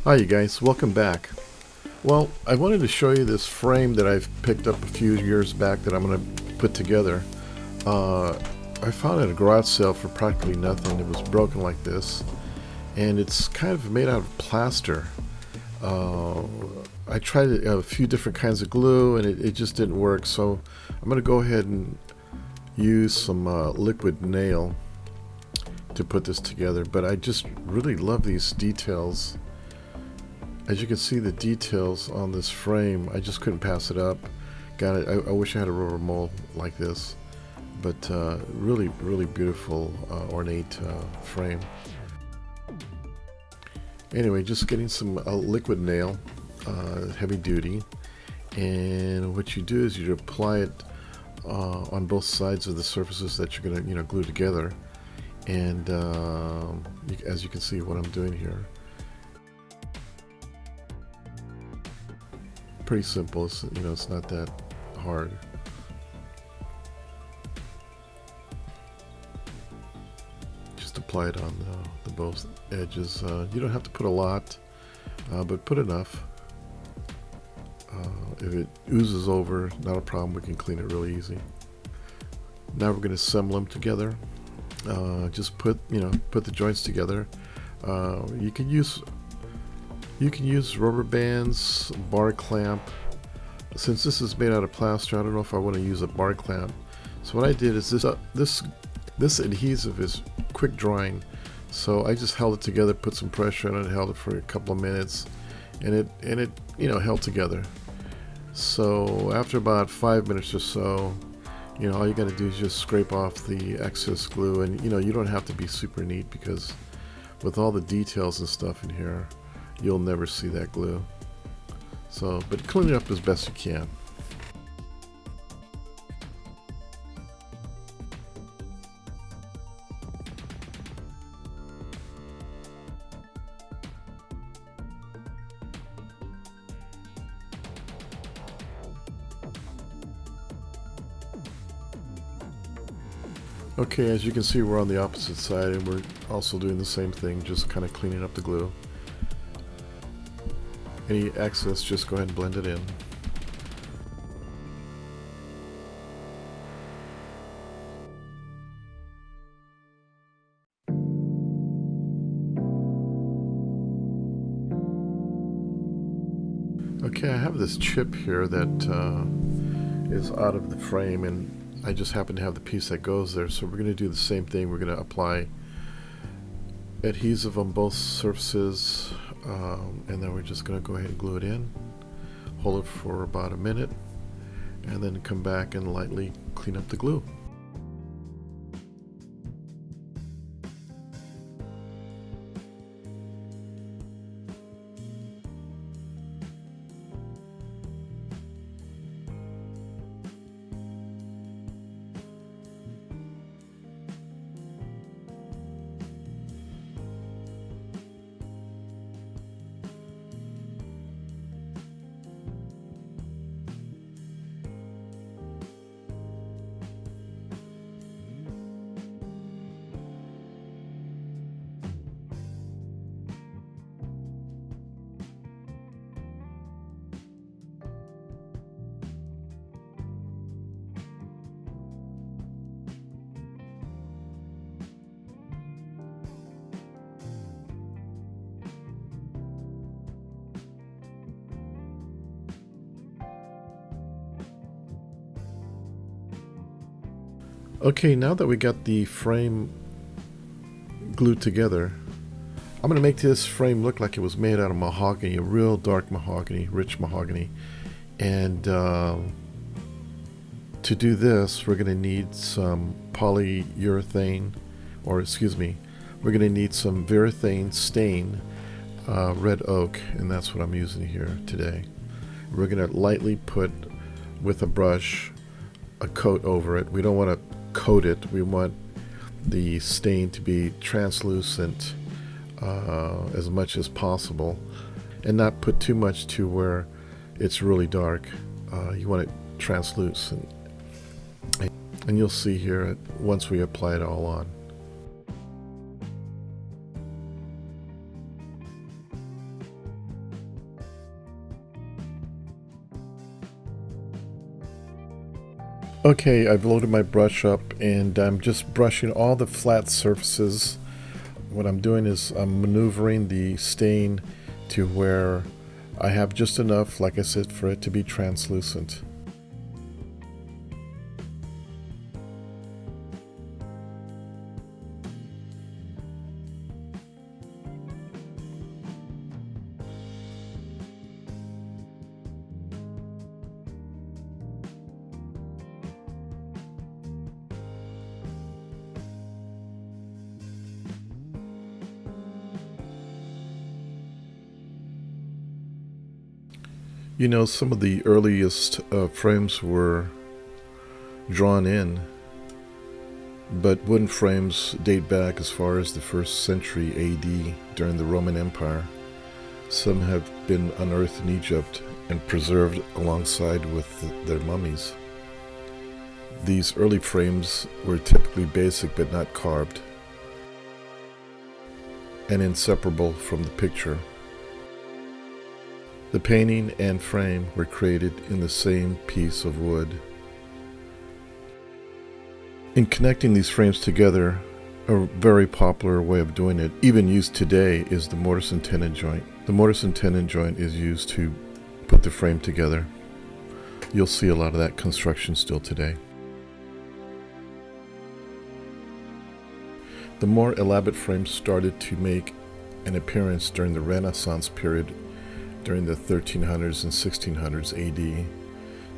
Hi you guys, welcome back. Well, I wanted to show you this frame that I've picked up a few years back that I'm going to put together. I found it at a garage sale for practically nothing. It was broken like this, and it's kind of made out of plaster. I tried a few different kinds of glue and it just didn't work, so I'm going to go ahead and use some liquid nail to put this together. But I just really love these details. As you can see, the details on this frame, I just couldn't pass it up. Got it. I wish I had a rubber mold like this, but really beautiful ornate frame. Anyway, just getting some liquid nail, heavy duty, and what you do is you apply it on both sides of the surfaces that you're going to glue together. And as you can see what I'm doing here, pretty simple. It's not that hard. Just apply it on the both edges. You don't have to put a lot, but put enough. If it oozes over, not a problem. We can clean it really easy. Now we're going to assemble them together. Just put the joints together. You can use rubber bands, bar clamp. Since this is made out of plaster, I don't know if I want to use a bar clamp. So what I did is this adhesive is quick drying, so I just held it together, put some pressure on it, held it for a couple of minutes, and it held together. So after about 5 minutes or so, all you got to do is just scrape off the excess glue, and you don't have to be super neat, because with all the details and stuff in here, you'll never see that glue. So, but clean it up as best you can. Okay, as you can see, we're on the opposite side, and we're also doing the same thing, just kind of cleaning up the glue. Any excess, just go ahead and blend it in. Okay, I have this chip here that is out of the frame, and I just happen to have the piece that goes there. So we're going to do the same thing. We're going to apply adhesive on both surfaces, and then we're just going to go ahead and glue it in, hold it for about a minute, and then come back and lightly clean up the glue. Okay, now that we got the frame glued together, I'm going to make this frame look like it was made out of mahogany, a real dark mahogany, rich mahogany. And to do this, we're going to need some polyurethane, or excuse me, we're going to need some varathane stain, red oak, and that's what I'm using here today. We're going to lightly put, with a brush, a coat over it. We don't want to coat it. We want the stain to be translucent as much as possible, and not put too much to where it's really dark. You want it translucent, and you'll see here once we apply it all on. Okay, I've loaded my brush up and I'm just brushing all the flat surfaces. What I'm doing is I'm maneuvering the stain to where I have just enough, like I said, for it to be translucent. You know, some of the earliest frames were drawn in, but wooden frames date back as far as the 1st century AD during the Roman Empire. Some have been unearthed in Egypt and preserved alongside with their mummies. These early frames were typically basic but not carved, and inseparable from the picture. The painting and frame were created in the same piece of wood. In connecting these frames together, a very popular way of doing it, even used today, is the mortise and tenon joint. The mortise and tenon joint is used to put the frame together. You'll see a lot of that construction still today. The more elaborate frames started to make an appearance during the Renaissance period, during the 1300s and 1600s AD,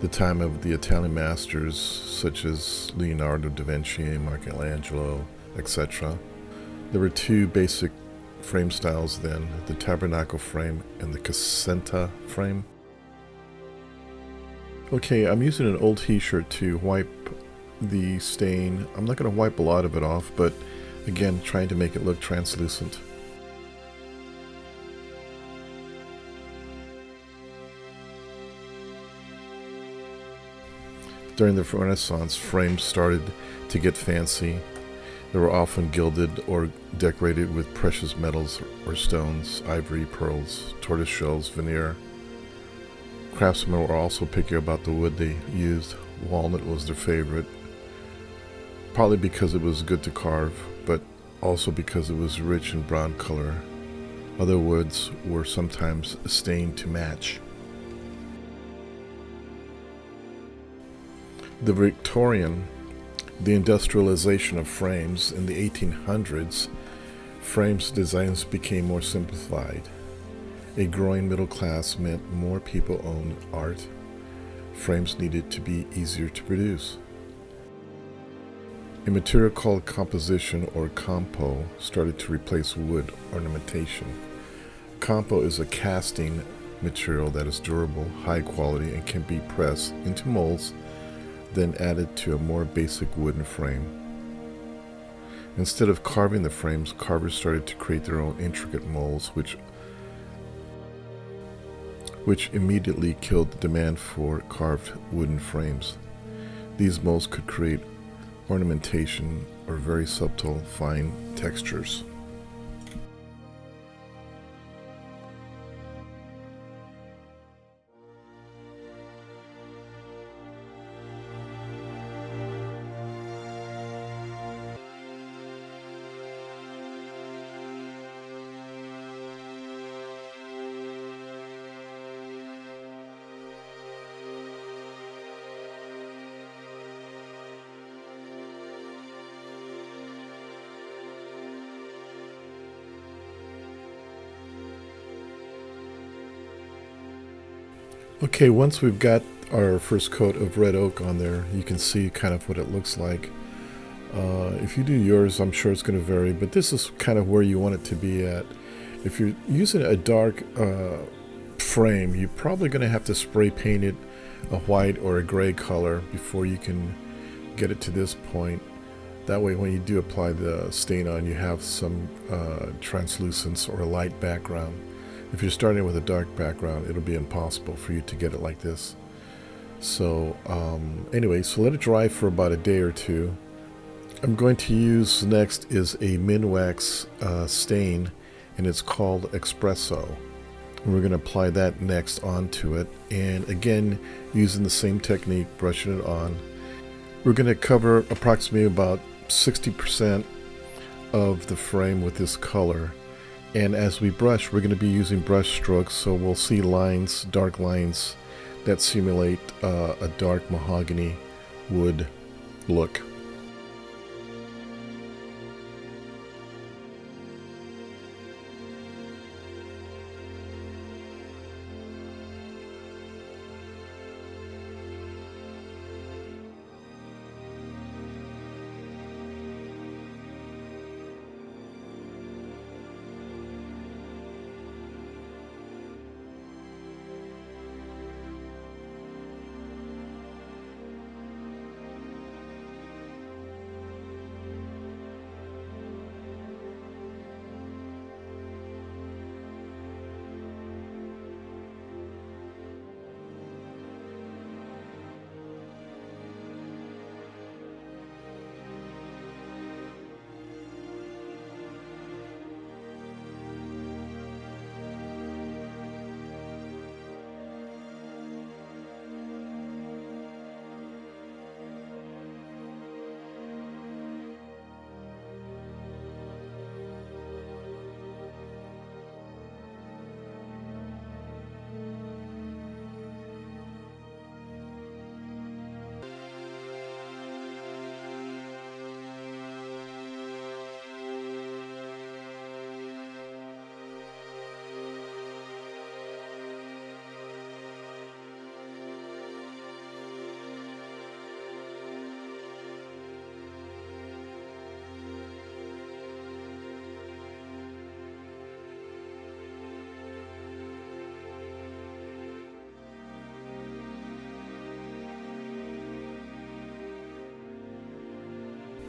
the time of the Italian masters such as Leonardo da Vinci, Michelangelo, etc. There were 2 basic frame styles then, the tabernacle frame and the cassetta frame. Okay, I'm using an old t-shirt to wipe the stain. I'm not going to wipe a lot of it off, but again, trying to make it look translucent. During the Renaissance, frames started to get fancy. They were often gilded or decorated with precious metals or stones, ivory, pearls, tortoise shells, veneer. Craftsmen were also picky about the wood they used. Walnut was their favorite, partly because it was good to carve, but also because it was rich in brown color. Other woods were sometimes stained to match. The Victorian, the industrialization of frames in the 1800s, frames designs became more simplified. A growing middle class meant more people owned art. Frames needed to be easier to produce. A material called composition or compo started to replace wood ornamentation. Compo is a casting material that is durable, high quality, and can be pressed into molds, then added to a more basic wooden frame. Instead of carving the frames, carvers started to create their own intricate molds, which immediately killed the demand for carved wooden frames. These molds could create ornamentation or very subtle, fine textures. Okay, once we've got our first coat of red oak on there, you can see kind of what it looks like. If you do yours, I'm sure it's going to vary, but this is kind of where you want it to be at. If you're using a dark frame, you're probably going to have to spray paint it a white or a gray color before you can get it to this point. That way, when you do apply the stain on, you have some translucence or a light background. If you're starting with a dark background, it'll be impossible for you to get it like this. So anyway, so let it dry for about a day or two. I'm going to use next is a Minwax stain, and it's called Espresso. And we're going to apply that next onto it, and again using the same technique, brushing it on. We're going to cover approximately about 60% of the frame with this color. And as we brush, we're going to be using brush strokes, so we'll see lines, dark lines, that simulate a dark mahogany wood look.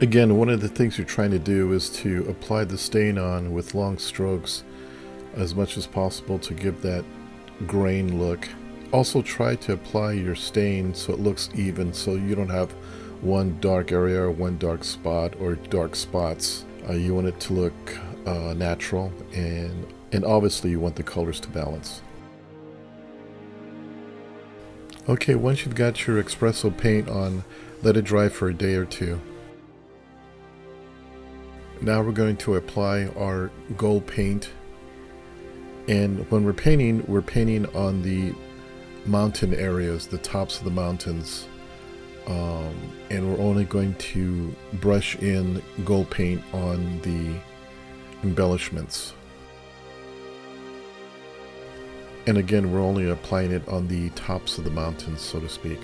Again, one of the things you're trying to do is to apply the stain on with long strokes as much as possible to give that grain look. Also try to apply your stain so it looks even, so you don't have one dark area or one dark spot or dark spots. You want it to look natural, and obviously you want the colors to balance. Okay, once you've got your espresso paint on, let it dry for a day or two. Now we're going to apply our gold paint, and when we're painting on the mountain areas, the tops of the mountains, and we're only going to brush in gold paint on the embellishments. And again, we're only applying it on the tops of the mountains, so to speak.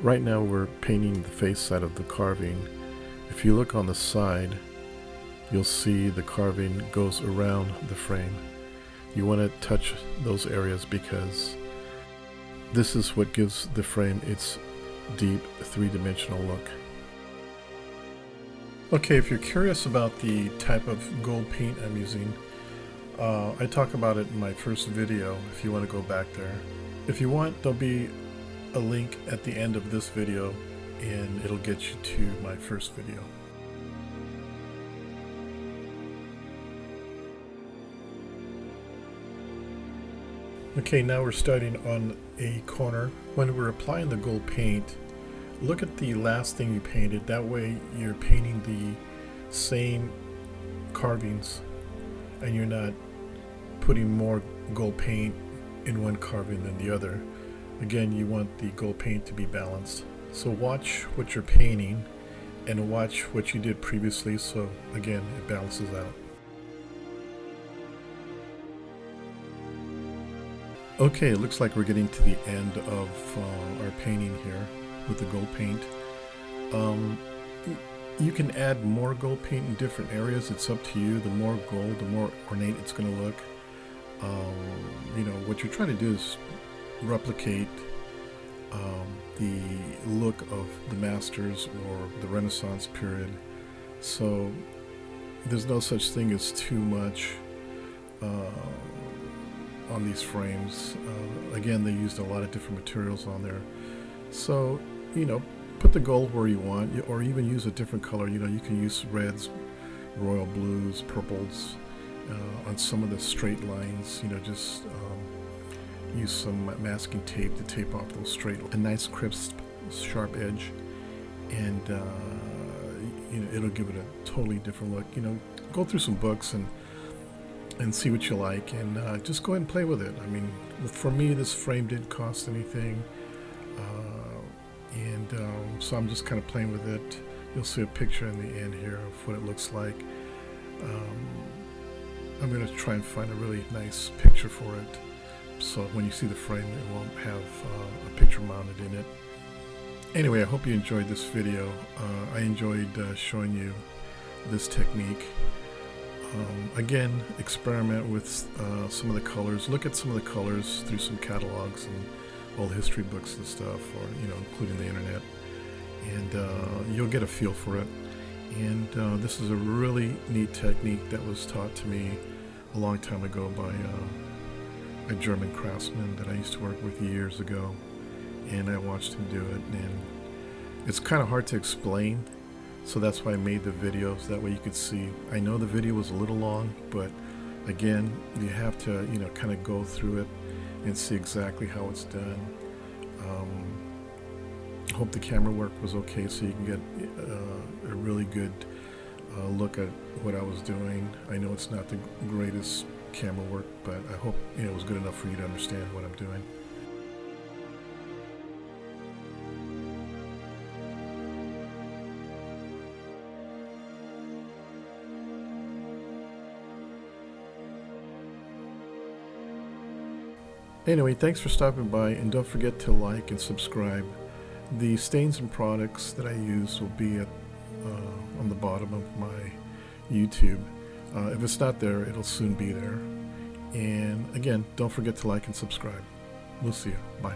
Right now we're painting the face side of the carving. If you look on the side, you'll see the carving goes around the frame. You want to touch those areas because this is what gives the frame its deep three-dimensional look. Okay, if you're curious about the type of gold paint I'm using, I talk about it in my first video if you want to go back there. If you want, there'll be a link at the end of this video and it'll get you to my first video. Okay, now we're starting on a corner. When we're applying the gold paint, look at the last thing you painted. That way you're painting the same carvings and you're not putting more gold paint in one carving than the other. Again, you want the gold paint to be balanced. So watch what you're painting and watch what you did previously, so again it balances out. Okay, it looks like we're getting to the end of our painting here with the gold paint. You can add more gold paint in different areas. It's up to you. The more gold, the more ornate it's going to look. You know, what you're trying to do is replicate the look of the masters or the Renaissance period. So there's no such thing as too much on these frames. Again, they used a lot of different materials on there. So, you know, put the gold where you want, or even use a different color. You know, you can use reds, royal blues, purples on some of the straight lines. You know, just use some masking tape to tape off those straight, a nice crisp, sharp edge, and you know, it'll give it a totally different look. You know, go through some books and see what you like, and just go ahead and play with it. I mean, for me, this frame didn't cost anything, so I'm just kind of playing with it. You'll see a picture in the end here of what it looks like. I'm going to try and find a really nice picture for it, so when you see the frame, it won't have a picture mounted in it. Anyway, I hope you enjoyed this video. I enjoyed showing you this technique. Again, experiment with some of the colors. Look at some of the colors through some catalogs and old history books and stuff, or, you know, including the internet, and you'll get a feel for it. And this is a really neat technique that was taught to me a long time ago by a German craftsman that I used to work with years ago, and I watched him do it, and it's kind of hard to explain. So that's why I made the videos, that way you could see. I know the video was a little long, but again, you have to, you know, kind of go through it and see exactly how it's done. I hope the camera work was okay, so you can get a really good look at what I was doing. I know it's not the greatest camera work, but I hope, you know, it was good enough for you to understand what I'm doing. Anyway, thanks for stopping by, and don't forget to like and subscribe. The stains and products that I use will be at, on the bottom of my YouTube. If it's not there, it'll soon be there. And again, don't forget to like and subscribe. We'll see you. Bye.